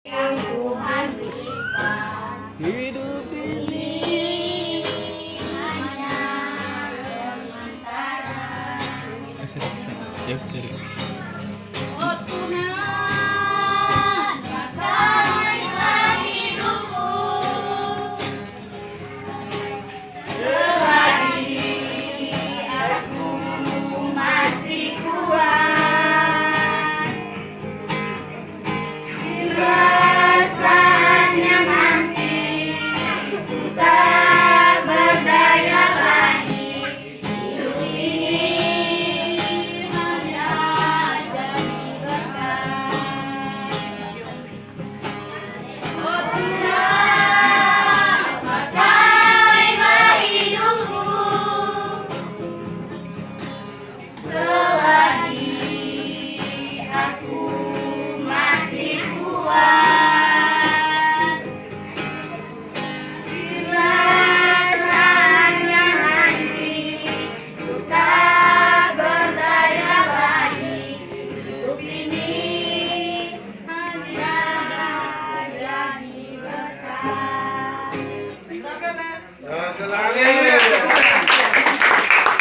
yang Tuhan berikan. Hidup ini Hanya sementara. Yuk, kiri. Oh Tuhan, pakailah hidupku selagi aku masih kuat. Bila saatnya nanti ku tak berdaya lagi, hidup ini hanya seni berkat. Oh Tuhan, pakailah hidupku selagi aku masih kuat. Bila saatnya nanti ku tak berdaya lagi, hidup ini hanya jadi berkat. Ke langit.